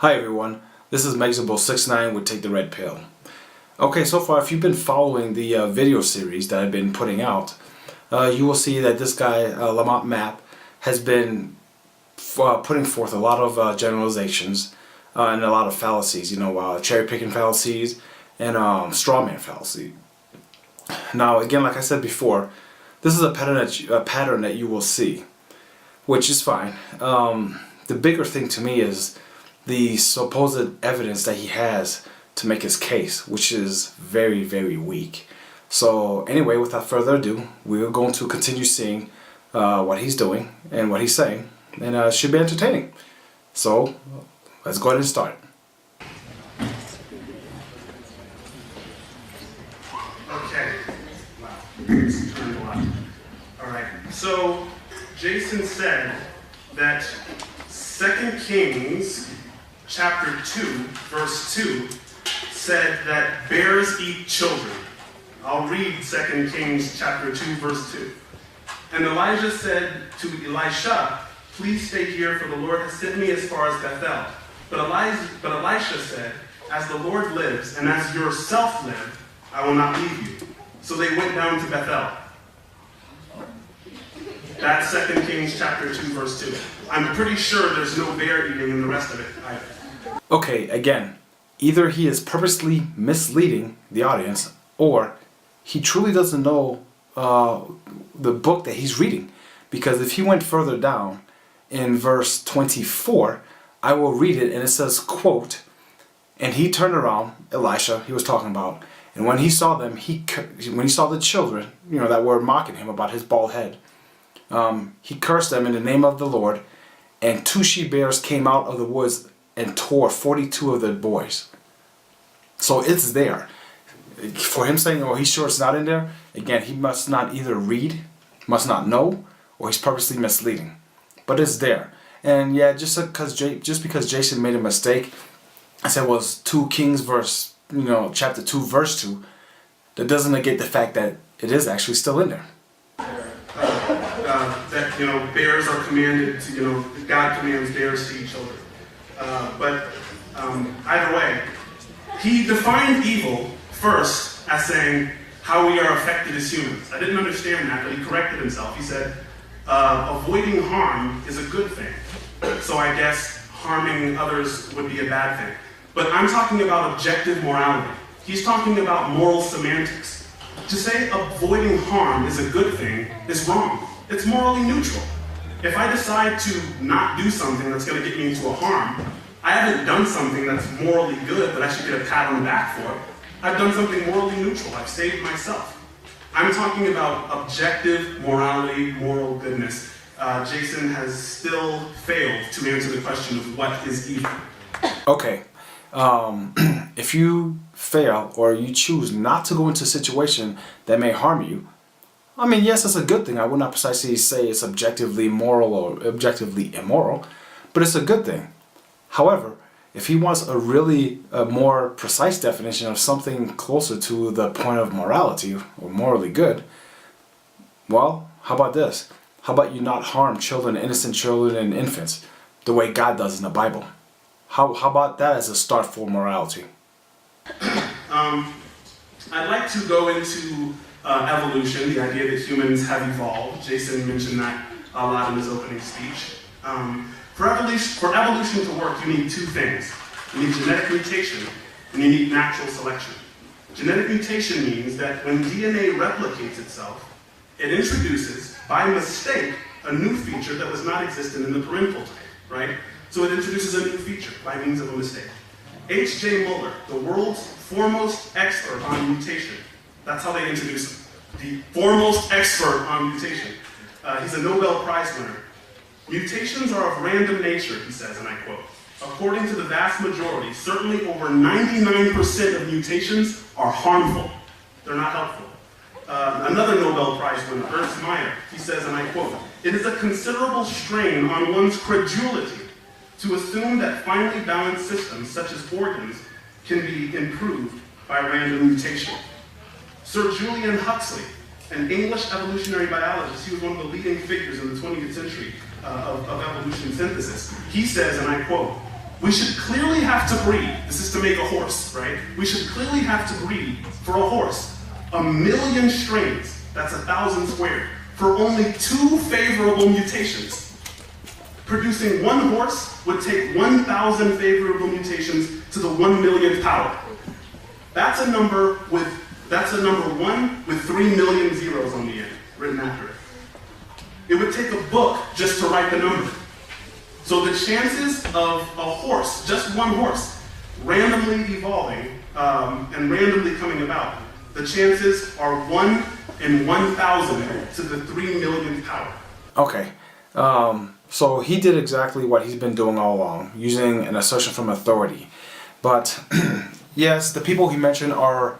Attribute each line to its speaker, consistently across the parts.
Speaker 1: Hi everyone, this is Megzable69 with Take the Red Pill. Okay, so far if you've been following the video series that I've been putting out, you will see that this guy, Lamont Mapp, has been putting forth a lot of generalizations and a lot of fallacies, cherry-picking fallacies and straw man fallacy. Now again, like I said before, this is a pattern that you will see, which is fine. The bigger thing to me is the supposed evidence that he has to make his case, which is very, very weak. So anyway, without further ado, we're going to continue seeing what he's doing and what he's saying, and it should be entertaining. So let's go ahead and start.
Speaker 2: Okay. Wow. Alright, so Jason said that 2 Kings chapter 2, verse 2 said that bears eat children. I'll read 2 Kings chapter 2, verse 2. And Elijah said to Elisha, "Please stay here, for the Lord has sent me as far as Bethel." But Elisha said, "As the Lord lives, and as yourself live, I will not leave you." So they went down to Bethel. That's 2 Kings chapter 2, verse 2. I'm pretty sure there's no bear eating in the rest of it either.
Speaker 1: Okay, again, either he is purposely misleading the audience, or he truly doesn't know the book that he's reading. Because if he went further down in verse 24, I will read it, and it says, quote, "And he turned around," Elisha, he was talking about, "and when he saw them, when he saw the children, that were mocking him about his bald head, he cursed them in the name of the Lord, and 2 she-bears came out of the woods and tore 42 of the boys." So it's there. For him saying, "Oh, he's sure it's not in there," again, he must not either read, must not know, or he's purposely misleading. But it's there. And yeah, just because Jason made a mistake, I said was 2 Kings chapter 2 verse 2, that doesn't negate the fact that it is actually still in there.
Speaker 2: That bears are commanded to, God commands bears to eat children. Either way, he defined evil first as saying how we are affected as humans. I didn't understand that, but he corrected himself. He said, avoiding harm is a good thing. So I guess harming others would be a bad thing. But I'm talking about objective morality. He's talking about moral semantics. To say avoiding harm is a good thing is wrong. It's morally neutral. If I decide to not do something that's going to get me into a harm, I haven't done something that's morally good that I should get a pat on the back for. I've done something morally neutral. I've saved myself. I'm talking about objective morality, moral goodness. Jason has still failed to answer the question of what is evil.
Speaker 1: Okay. If you fail or you choose not to go into a situation that may harm you, I mean, yes, it's a good thing. I would not precisely say it's objectively moral or objectively immoral, but it's a good thing. However, if he wants a really more precise definition of something closer to the point of morality or morally good, well, how about this? How about you not harm children, innocent children and infants, the way God does in the Bible? How about that as a start for morality?
Speaker 2: I'd like to go into evolution, the idea that humans have evolved. Jason mentioned that a lot in his opening speech. For evolution to work, you need 2 things. You need genetic mutation, and you need natural selection. Genetic mutation means that when DNA replicates itself, it introduces, by mistake, a new feature that was not existent in the parental type, right? So it introduces a new feature by means of a mistake. H.J. Muller, the world's foremost expert on mutation, that's how they introduce him. The foremost expert on mutation. He's a Nobel Prize winner. "Mutations are of random nature," he says, and I quote, "According to the vast majority, certainly over 99% of mutations are harmful. They're not helpful." Another Nobel Prize winner, Ernst Mayr, he says, and I quote, "It is a considerable strain on one's credulity to assume that finely balanced systems, such as organs, can be improved by random mutation." Sir Julian Huxley, an English evolutionary biologist. He was one of the leading figures in the 20th century of evolution synthesis. He says, and I quote, We should clearly have to breed, this is to make a horse, right? We should clearly have to breed for a horse 1,000,000 strains, that's 1,000 squared, for only 2 favorable mutations. Producing one horse would take 1,000 favorable mutations to the 1,000,000th power. That's a number 1 with 3 million zeros on the end, written after it. It would take a book just to write the number. So the chances of a horse, just one horse, randomly evolving and randomly coming about, the chances are 1 in 1,000 to the 3 millionth power.
Speaker 1: Okay, so he did exactly what he's been doing all along, using an assertion from authority. But yes, the people he mentioned are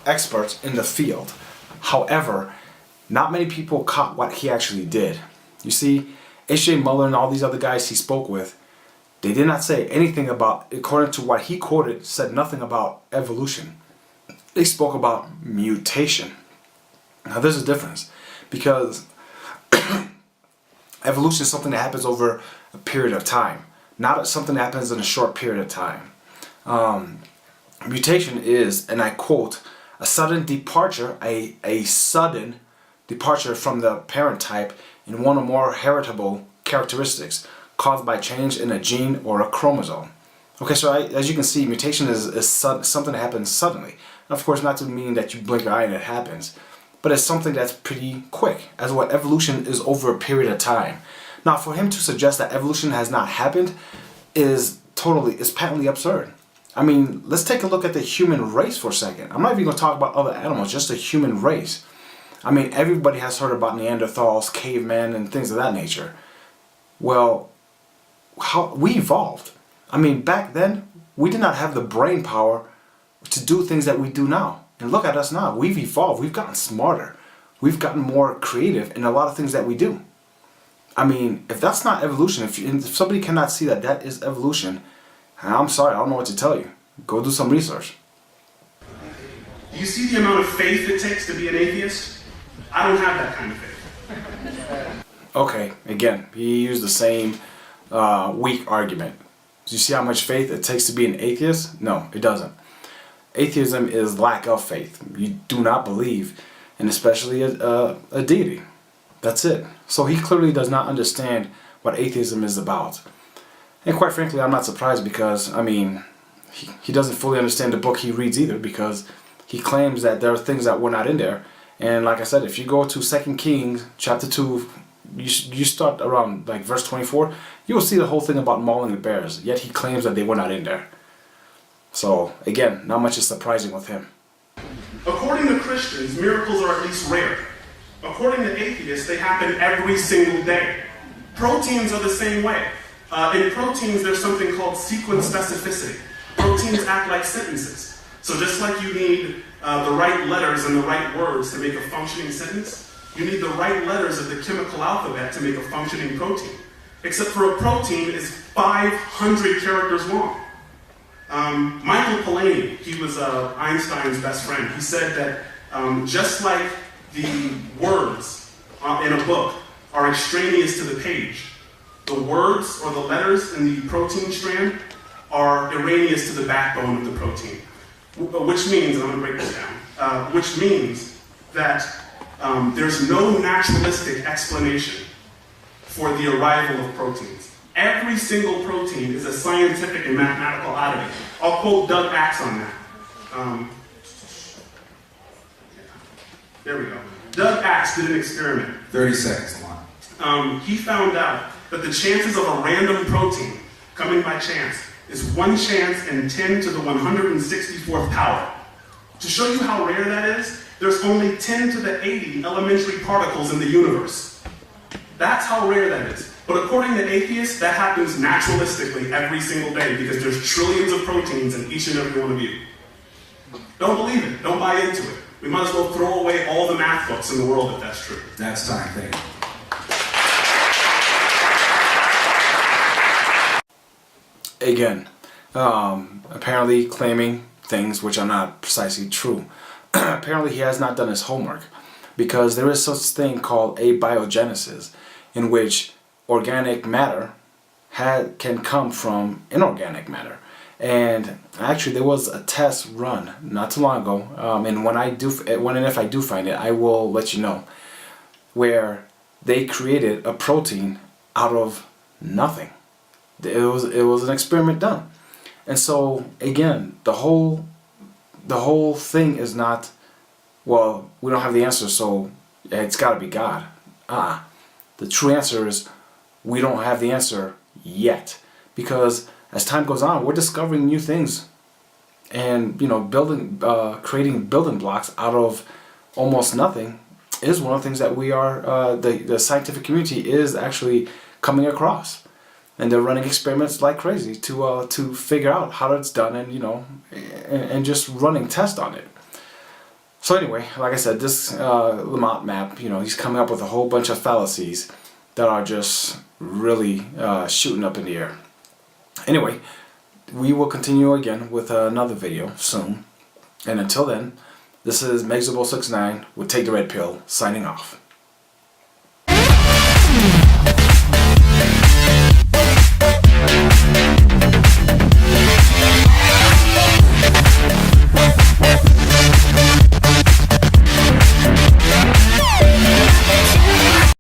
Speaker 1: experts in the field. However, not many people caught what he actually did. You see, H.J. Muller and all these other guys he spoke with, they did not say anything about, according to what he quoted, said nothing about evolution. They spoke about mutation. Now there's a difference, because evolution is something that happens over a period of time, not something that happens in a short period of time. Mutation is, and I quote, a sudden departure, a sudden departure from the parent type in one or more heritable characteristics caused by change in a gene or a chromosome. Okay, so as you can see, mutation is something that happens suddenly. And of course, not to mean that you blink your eye and it happens, but it's something that's pretty quick, as what evolution is over a period of time. Now, for him to suggest that evolution has not happened is patently absurd. I mean, let's take a look at the human race for a second. I'm not even going to talk about other animals, just the human race. I mean, everybody has heard about Neanderthals, cavemen, and things of that nature. Well, how we evolved. I mean, back then, we did not have the brain power to do things that we do now. And look at us now. We've evolved. We've gotten smarter. We've gotten more creative in a lot of things that we do. I mean, if that's not evolution, if somebody cannot see that that is evolution, I'm sorry, I don't know what to tell you. Go do some research.
Speaker 2: Do you see the amount of faith it takes to be an atheist? I don't have that kind of faith.
Speaker 1: Okay, again, he used the same weak argument. Do you see how much faith it takes to be an atheist? No, it doesn't. Atheism is lack of faith. You do not believe in especially a deity. That's it. So he clearly does not understand what atheism is about. And quite frankly, I'm not surprised, because, I mean, he doesn't fully understand the book he reads either, because he claims that there are things that were not in there. And like I said, if you go to 2 Kings chapter 2, you start around like verse 24, you will see the whole thing about mauling the bears, yet he claims that they were not in there. So again, not much is surprising with him.
Speaker 2: According to Christians, miracles are at least rare. According to atheists, they happen every single day. Proteins are the same way. In proteins, there's something called sequence specificity. Proteins act like sentences. So just like you need the right letters and the right words to make a functioning sentence, you need the right letters of the chemical alphabet to make a functioning protein. Except for a protein is 500 characters long. Michael Polanyi, he was Einstein's best friend. He said that just like the words in a book are extraneous to the page, the words or the letters in the protein strand are erroneous to the backbone of the protein. Which means, and I'm going to break this down, which means that there's no naturalistic explanation for the arrival of proteins. Every single protein is a scientific and mathematical oddity. I'll quote Doug Axe on that. There we go. Doug Axe did an experiment.
Speaker 3: 30 seconds long.
Speaker 2: He found out that the chances of a random protein coming by chance is 1 chance in 10 to the 164th power. To show you how rare that is, there's only 10 to the 80 elementary particles in the universe. That's how rare that is. But according to atheists, that happens naturalistically every single day, because there's trillions of proteins in each and every one of you. Don't believe it. Don't buy into it. We might as well throw away all the math books in the world if that's true.
Speaker 3: That's time, thank you.
Speaker 1: Again, apparently claiming things which are not precisely true. Apparently he has not done his homework, because there is such thing called abiogenesis, in which organic matter can come from inorganic matter. And actually, there was a test run not too long ago, and when and if I do find it, I will let you know, where they created a protein out of nothing. It was an experiment done. And so again, the whole thing is not, well, we don't have the answer, so it's got to be God. The true answer is, we don't have the answer yet, because as time goes on, we're discovering new things, and creating building blocks out of almost nothing is one of the things that we are the scientific community is actually coming across, and they're running experiments like crazy to figure out how it's done, and just running tests on it. So anyway, like I said, this Lamont map, he's coming up with a whole bunch of fallacies that are just really shooting up in the air. Anyway, we will continue again with another video soon. And until then, this is Megzable69 with Take the Red Pill, signing off.